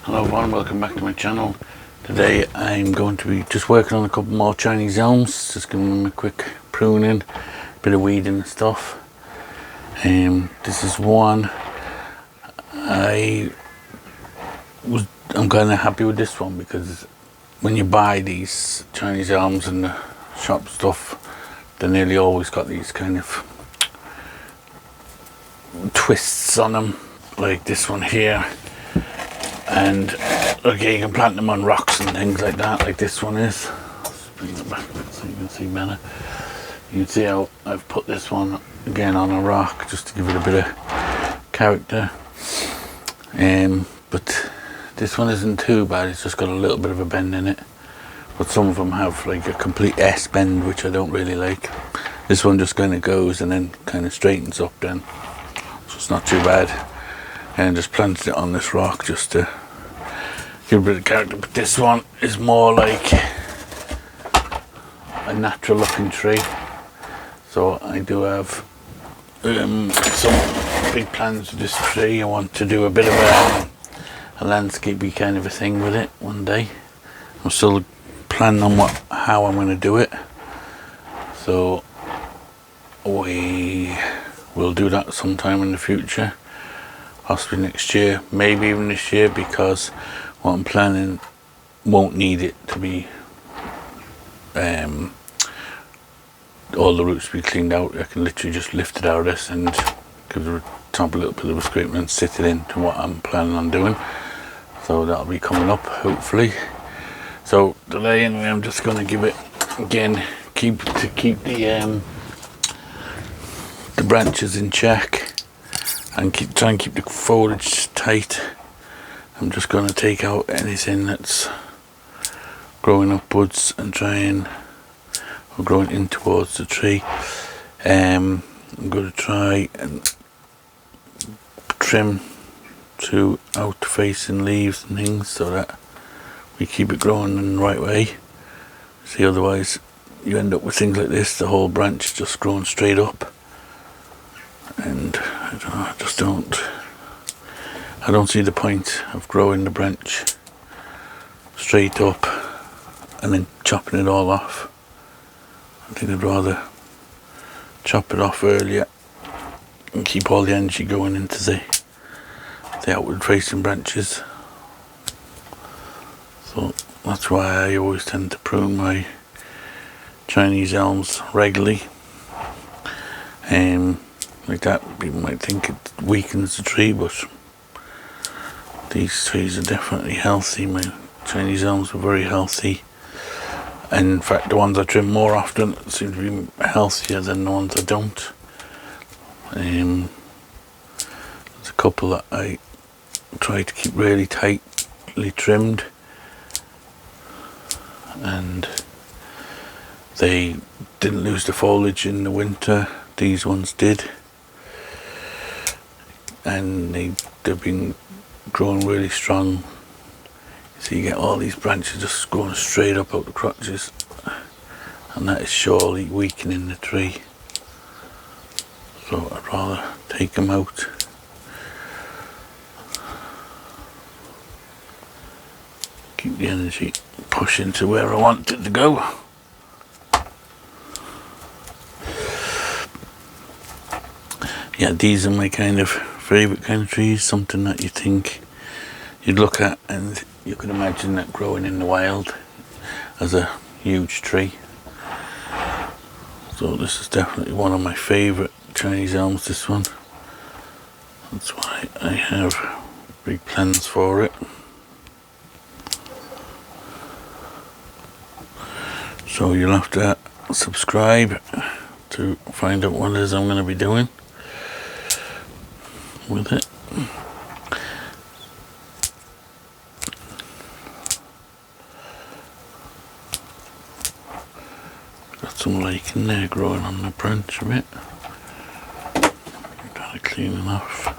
Hello everyone, welcome back to my channel. Today I'm going to be just working on a couple more Chinese elms, just giving them a quick pruning, bit of weeding and stuff. This is one I'm kind of happy with this one because when you buy these Chinese elms in the shop stuff, they nearly always got these kind of twists on them, like this one here. And okay, you can plant them on rocks and things like that, like this one is. Let's bring it back so you can see better. You can see how I've put this one again on a rock just to give it a bit of character. But this one isn't too bad, it's just got a little bit of a bend in it. But some of them have like a complete S bend, which I don't really like. This one just kind of goes and then kind of straightens up then. So it's not too bad. And just planted it on this rock just to give a bit of character. But this one is more like a natural looking tree. So I do have some big plans with this tree. I want to do a bit of a landscapey kind of a thing with it one day. I'm still planning on how I'm going to do it. So we will do that sometime in the future. Possibly next year, maybe even this year, because what I'm planning won't need it to be all the roots to be cleaned out. I can literally just lift it out of this and give the top a little bit of a scrape and sit it into what I'm planning on doing. So that'll be coming up hopefully. So today anyway, I'm just going to give it again, keep the branches in check and try and keep the foliage tight. I'm just going to take out anything that's growing upwards and or growing in towards the tree. I'm going to try and trim to out facing leaves and things so that we keep it growing in the right way. See, otherwise you end up with things like this, the whole branch just growing straight up. And I don't see the point of growing the branch straight up and then chopping it all off. I think I'd rather chop it off earlier and keep all the energy going into the outward facing branches. So that's why I always tend to prune my Chinese elms regularly. Like that, people might think it weakens the tree, but these trees are definitely healthy. My Chinese elms are very healthy, and in fact the ones I trim more often seem to be healthier than the ones I don't. There's a couple that I try to keep really tightly trimmed, and they didn't lose the foliage in the winter. These ones did, and they've been growing really strong. So you get all these branches just growing straight up out the crotches, and that is surely weakening the tree. So I'd rather take them out. Keep the energy pushing to where I want it to go. Yeah, these are my kind of favourite kind of trees, something that you think you'd look at and you could imagine that growing in the wild as a huge tree. So this is definitely one of my favourite Chinese elms, this one. That's why I have big plans for it. So you'll have to subscribe to find out what it is I'm going to be doing with it. Got some lichen there growing on the branch a bit. Trying to clean it off.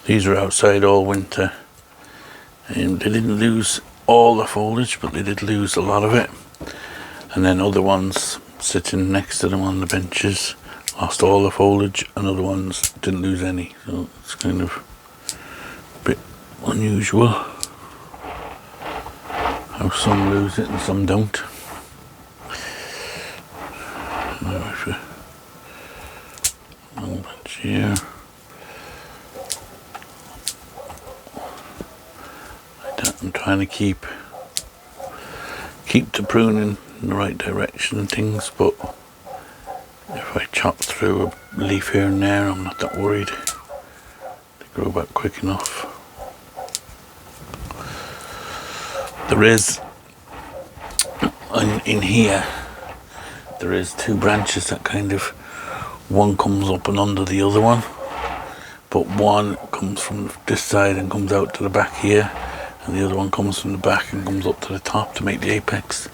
These are outside all winter. They didn't lose all the foliage, but they did lose a lot of it. and then other ones sitting next to them on the benches lost all the foliage, and other ones didn't lose any. So it's kind of a bit unusual how some lose it and some don't. One bunch here. Like that. I'm trying to keep the pruning in the right direction and things, but if I chop through a leaf here and there, I'm not that worried. They grow back quick enough. There is, in here, there is two branches that kind of, one comes up and under the other one, but one comes from this side and comes out to the back here, and the other one comes from the back and comes up to the top to make the apex,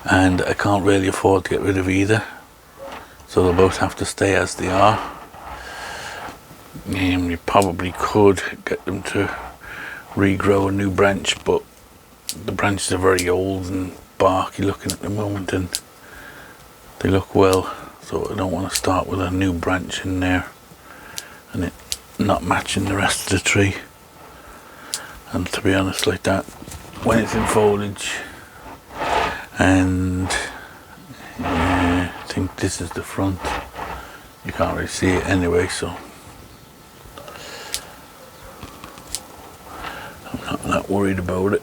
and I can't really afford to get rid of either, so they'll both have to stay as they are. You probably could get them to regrow a new branch, but the branches are very old and barky looking at the moment, and they look well, so I don't want to start with a new branch in there and it not matching the rest of the tree. And to be honest, like that, when it's in foliage, and I think this is the front, you can't really see it anyway, so I'm not that worried about it.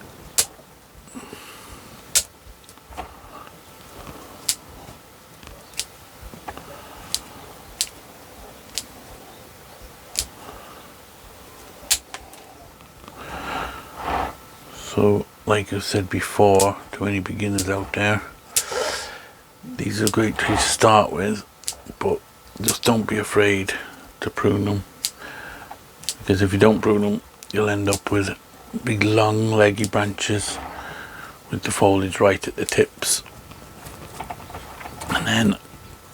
So, like I said before, to any beginners out there, these are great trees to start with, but just don't be afraid to prune them, because if you don't prune them, you'll end up with big long leggy branches with the foliage right at the tips, and then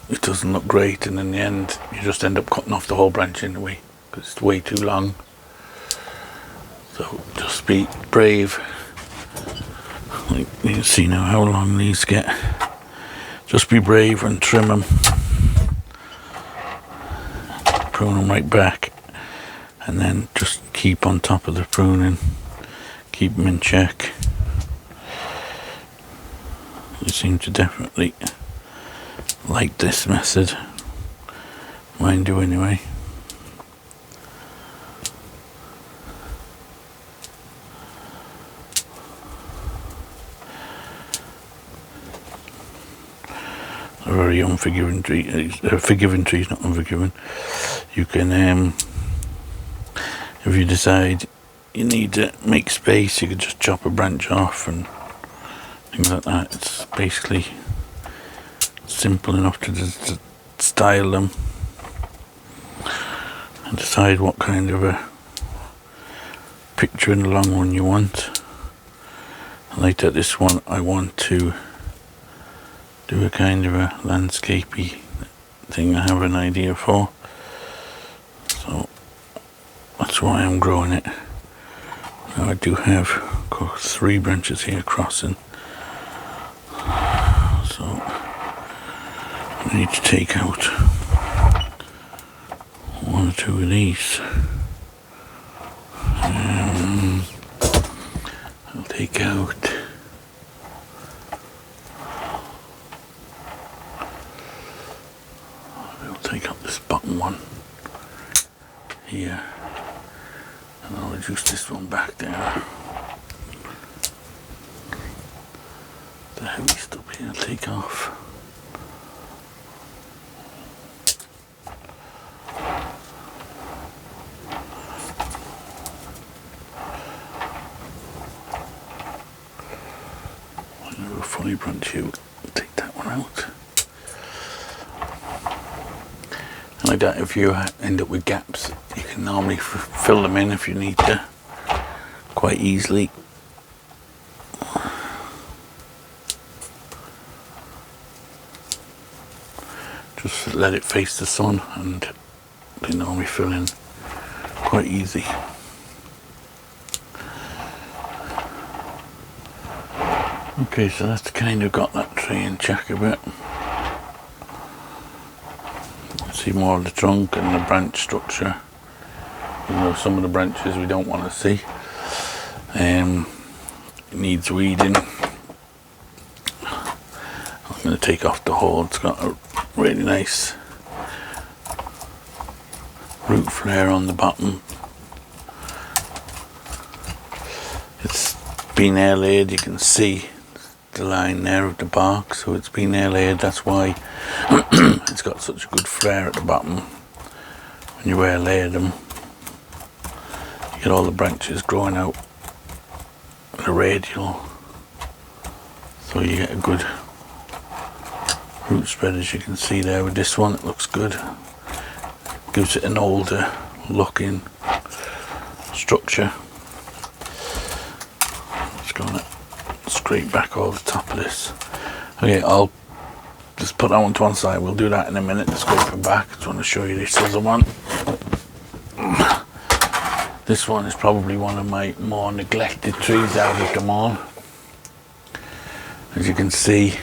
it doesn't look great, and in the end you just end up cutting off the whole branch anyway because it's way too long. So just be brave. Like you can see now how long these get. Just be brave and trim them. Prune them right back. And then just keep on top of the pruning. Keep them in check. You seem to definitely like this method. Mine do anyway. A very unforgiving tree, forgiving trees, not unforgiving. You can, if you decide you need to make space, you can just chop a branch off and things like that. It's basically simple enough to style them and decide what kind of a picture in the long run you want. Like that, this one I want to do a kind of a landscapey thing I have an idea for, so that's why I'm growing it. Now I do have 3 branches here crossing, so I need to take out 1 or 2 of these. I'll take out this bottom one here, and I'll reduce this one back there. The heavy stuff here I'll take off. I'll do a funny branch here, take that one out. Like that, if you end up with gaps, you can normally fill them in if you need to, quite easily. Just let it face the sun and they normally fill in quite easy. Okay, so that's kind of got that tree in check a bit. See more of the trunk and the branch structure. You know, some of the branches we don't want to see. It needs weeding. I'm going to take off the hole. It's got a really nice root flare on the bottom. It's been air laid, you can see the line there of the bark, so it's been air laid, that's why it's got such a good flare at the bottom. When you air layer them, you get all the branches growing out in a radial, so you get a good root spread. As you can see there with this one, it looks good. Gives it an older looking structure. Just gonna scrape back all the top of this. Okay, I'll just put that one to one side. We'll do that in a minute, scraping back. I just want to show you this other one. This one is probably one of my more neglected trees out of them all. As you can see,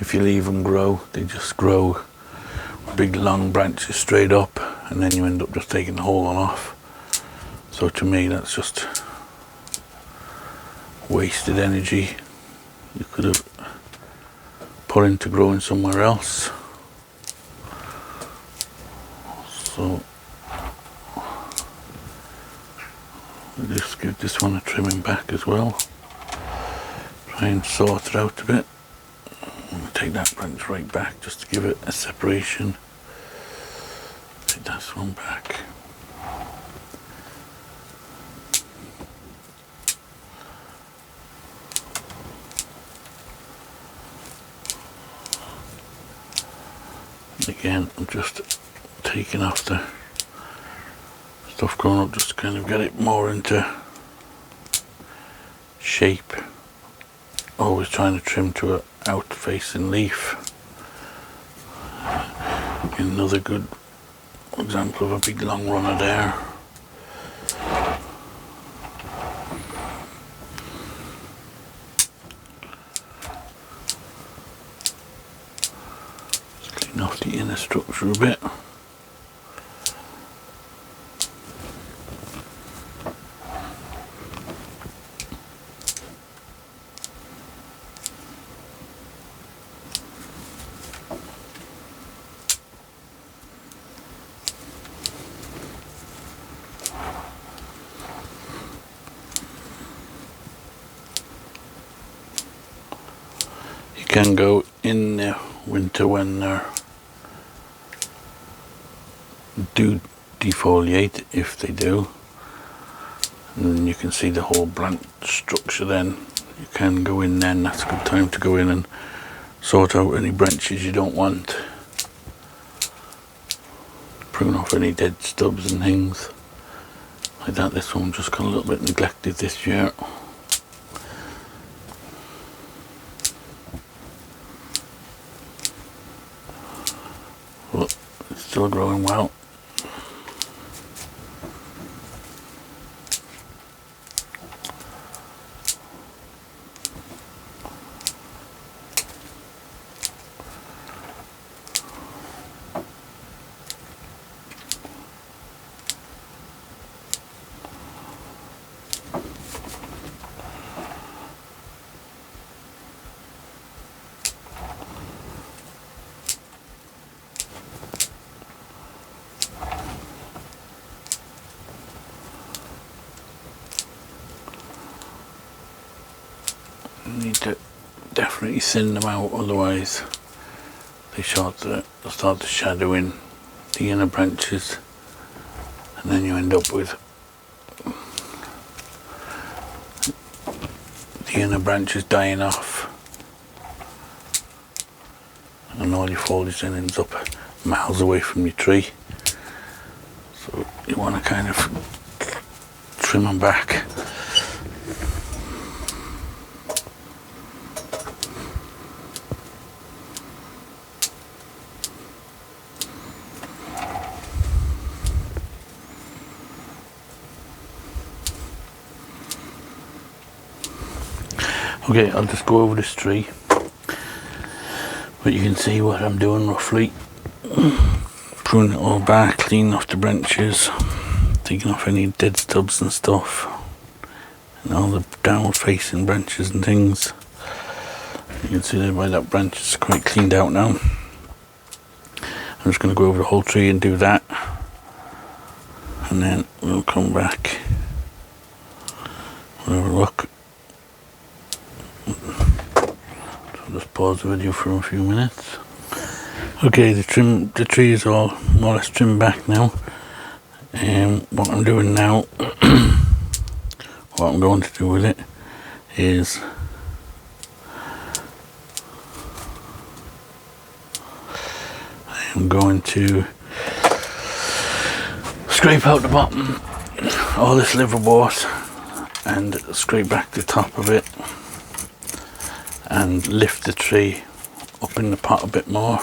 if you leave them grow, they just grow big long branches straight up, and then you end up just taking the whole one off. So to me, that's just wasted energy you could have put into growing somewhere else. So I'll just give this one a trimming back as well. Try and sort it out a bit. Take that branch right back just to give it a separation. Take this one back. And again, I'm just taking off the stuff growing up just to kind of get it more into shape. Always trying to trim to an out facing leaf. Another good example of a big long runner there. Just clean off the inner structure a bit. Can go in the winter when they do defoliate, if they do, and then you can see the whole branch structure. Then you can go in then, that's a good time to go in and sort out any branches you don't want, prune off any dead stubs and things like that. This one just got a little bit neglected this year. But it's still growing well. Need to definitely thin them out, otherwise they start to shadow in the inner branches, and then you end up with the inner branches dying off, and all your foliage then ends up miles away from your tree. So you want to kind of trim them back. Okay, I'll just go over this tree, but you can see what I'm doing roughly. Pruning it all back, cleaning off the branches, taking off any dead stubs and stuff, and all the downward facing branches and things. You can see there by that branch is quite cleaned out now. I'm just going to go over the whole tree and do that, and then we'll come back. We'll have a look. So I'll just pause the video for a few minutes. Okay, the tree is all more or less trimmed back now. What I'm doing now, what I'm going to do with it is I'm going to scrape out the bottom, all this liverwort, and scrape back the top of it and lift the tree up in the pot a bit more.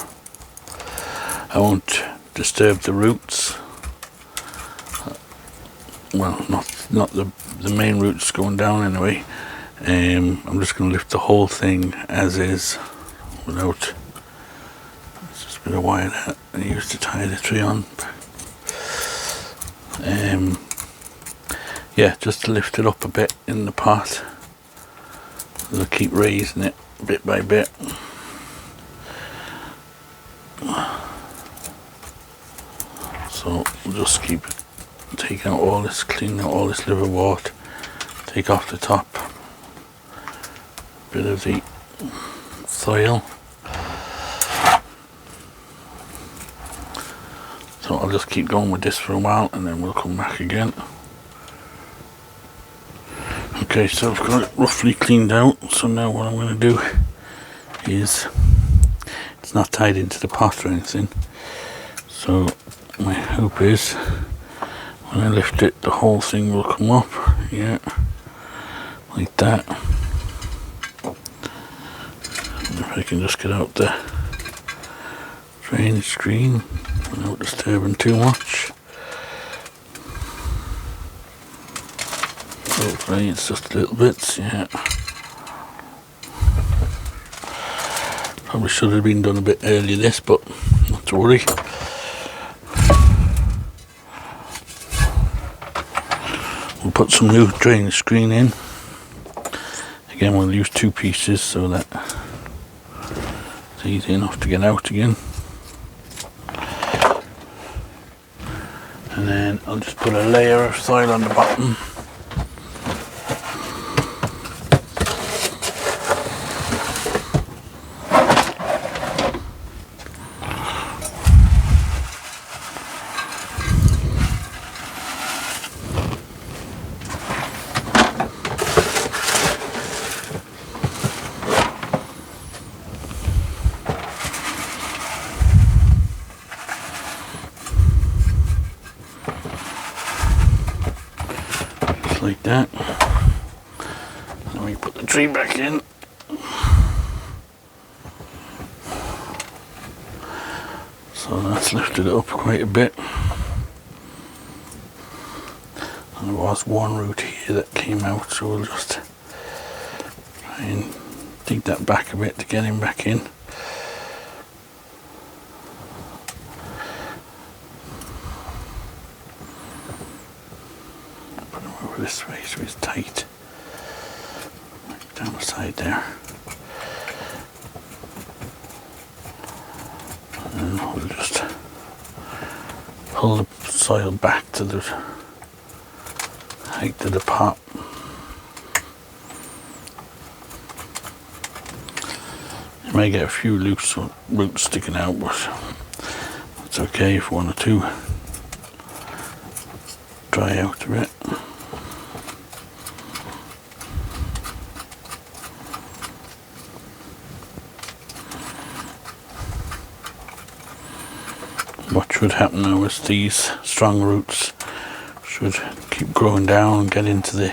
I won't disturb the roots, well, not the main roots going down anyway. I'm just going to lift the whole thing as is without, it's just a bit of wire that I used to tie the tree on. Yeah, just to lift it up a bit in the pot. I'll keep raising it bit by bit. So we'll just keep taking out all this, cleaning out all this liverwort, take off the top bit of the soil. So I'll just keep going with this for a while and then we'll come back again. Okay, so I've got it roughly cleaned out, so now what I'm going to do is, it's not tied into the pot or anything, so my hope is when I lift it the whole thing will come up, yeah, like that. And if I can just get out the drainage screen without disturbing too much. Hopefully it's just little bits, yeah. Probably should have been done a bit earlier this, but not to worry. We'll put some new drainage screen in. Again, we'll use 2 pieces so that it's easy enough to get out again. And then I'll just put a layer of soil on the bottom. Like that. Then we put the tree back in. So that's lifted it up quite a bit. And there was one root here that came out, so we'll just try and dig that back a bit to get him back in. This way so it's tight, like down the side there, and we'll just pull the soil back to the height of the pot. You may get a few loose roots sticking out, but it's okay if 1 or 2 dry out a bit. What should happen now is these strong roots should keep growing down and get into the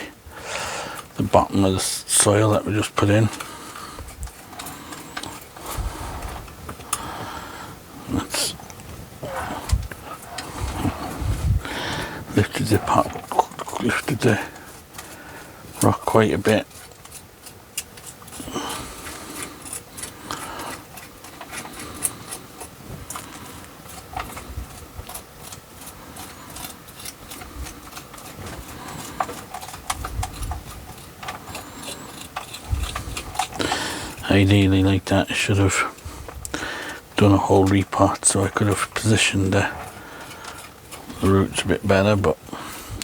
bottom of the soil that we just put in. That's lifted the pot, lifted the rock quite a bit. ideally like that. I should have done a whole repot so I could have positioned the roots a bit better, but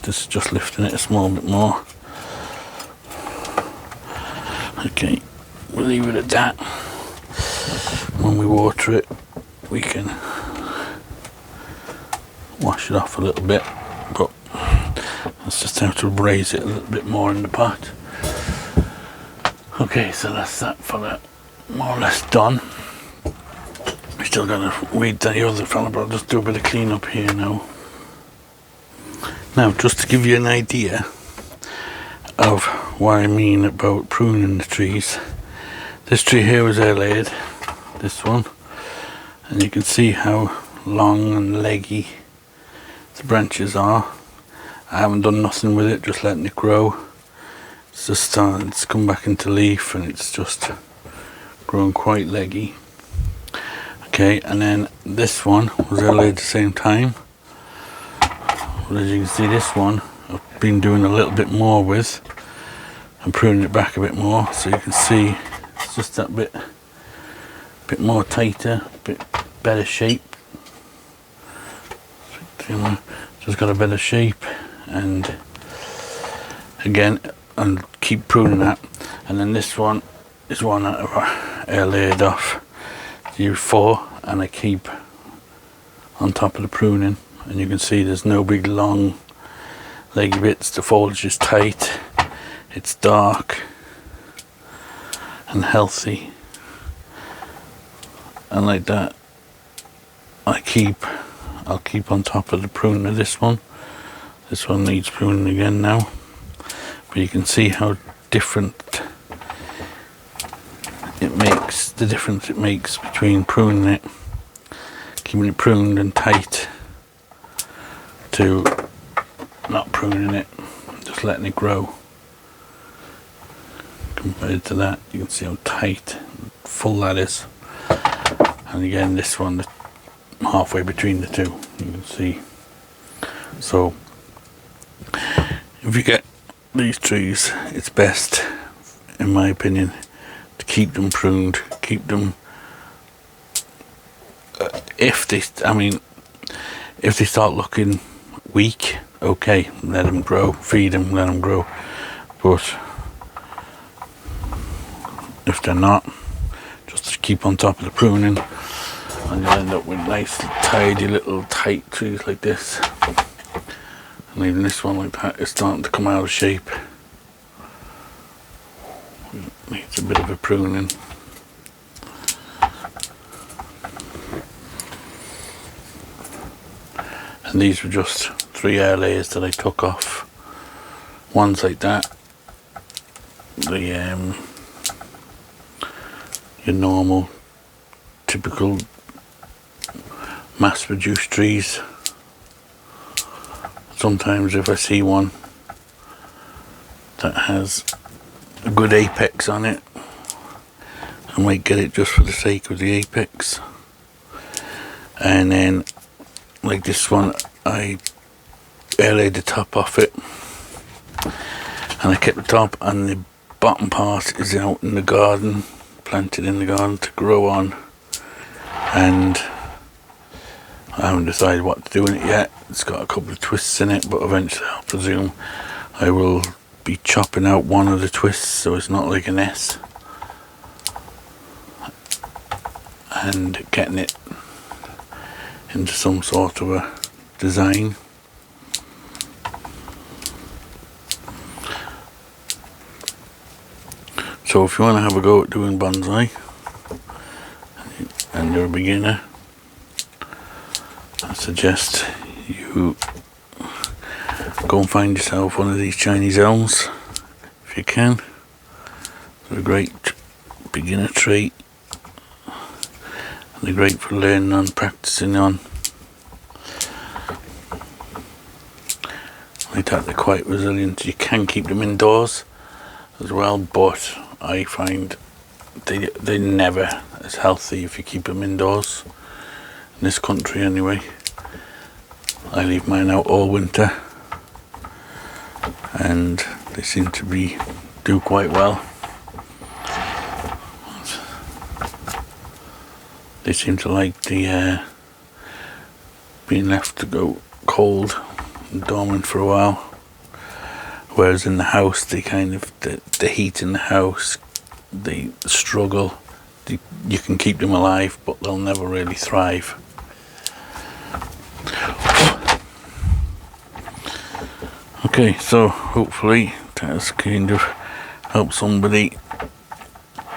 this is just lifting it a small bit more. Okay, we'll leave it at that. When we water it, we can wash it off a little bit, but let's just have to raise it a little bit more in the pot. Okay, so that's that for that, more or less done. We still gotta weed the other fella, but I'll just do a bit of clean up here now. Now, just to give you an idea of what I mean about pruning the trees, this tree here was air-laid, this one, and you can see how long and leggy the branches are. I haven't done nothing with it, just letting it grow. It's just starting to come back into leaf, and it's just grown quite leggy. Okay, and then this one was air-laid at the same time. Well, as you can see, this one I've been doing a little bit more with and pruning it back a bit more, so you can see it's just that bit more tighter, a bit better shape. Just got a better shape, and again, and keep pruning that. And then this one is one that I've air-laid off year 4, and I keep on top of the pruning, and you can see there's no big long leggy bits. The foliage is tight, it's dark and healthy, and like that I'll keep on top of the pruning of this one. This one needs pruning again now, but you can see how different it makes, the difference it makes between pruning it, keeping it pruned and tight, to not pruning it, just letting it grow. Compared to that, you can see how tight, full that is. And again, this one, halfway between the two, you can see. So if you get these trees, it's best, in my opinion, to keep them pruned, keep them if they start looking weak, okay, let them grow, feed them, let them grow. But if they're not, just keep on top of the pruning, and you'll end up with nice tidy little tight trees like this. And even this one like that is starting to come out of shape. Needs a bit of a pruning. And these were just 3 air layers that I took off. One's like that. Your normal, typical mass-produced trees. Sometimes if I see one that has a good apex on it, I might get it just for the sake of the apex. And then like this one, I air-laid the top off it, and I kept the top, and the bottom part is out in the garden, planted in the garden to grow on. And I haven't decided what to do in it yet. It's got a couple of twists in it, but eventually I presume I will be chopping out one of the twists so it's not like an S, and getting it into some sort of a design. So if you want to have a go at doing bonsai and you're a beginner, I suggest you go and find yourself one of these Chinese elms if you can. They're a great beginner tree, and they're great for learning and practicing on. Like that, they're quite resilient. You can keep them indoors as well, but I find they're never as healthy if you keep them indoors. In this country anyway. I leave mine out all winter, and they seem to do quite well. They seem to like the being left to go cold and dormant for a while, whereas in the house they kind of the heat in the house, they struggle. You can keep them alive, but they'll never really thrive. Okay, so hopefully that's kind of help somebody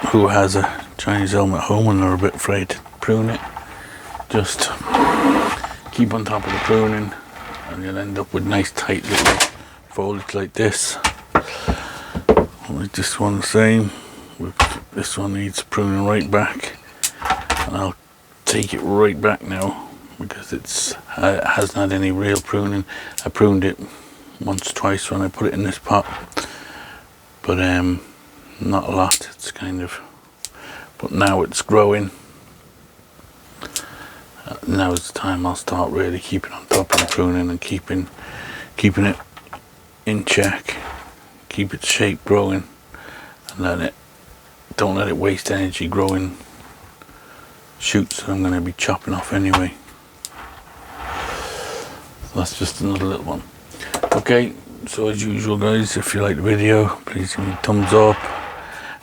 who has a Chinese elm at home and they're a bit afraid to prune it. Just keep on top of the pruning and you'll end up with nice tight little foliage like this. Like this one the same. This one needs pruning right back, and I'll take it right back now because it hasn't had any real pruning. I pruned it once, twice when I put it in this pot, but not a lot. It's kind of, but now it's growing. Now's the time I'll start really keeping on top of the pruning and keeping it in check, keep its shape growing, and don't let it waste energy growing shoots that I'm going to be chopping off anyway. So that's just another little one. Okay, so as usual guys, if you like the video, please give me a thumbs up,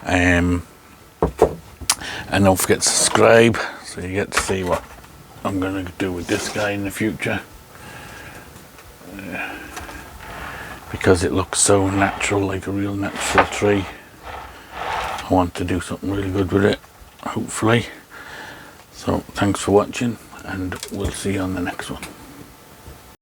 and don't forget to subscribe so you get to see what I'm going to do with this guy in the future, because it looks so natural, like a real natural tree. I want to do something really good with it, hopefully. So thanks for watching, and we'll see you on the next one.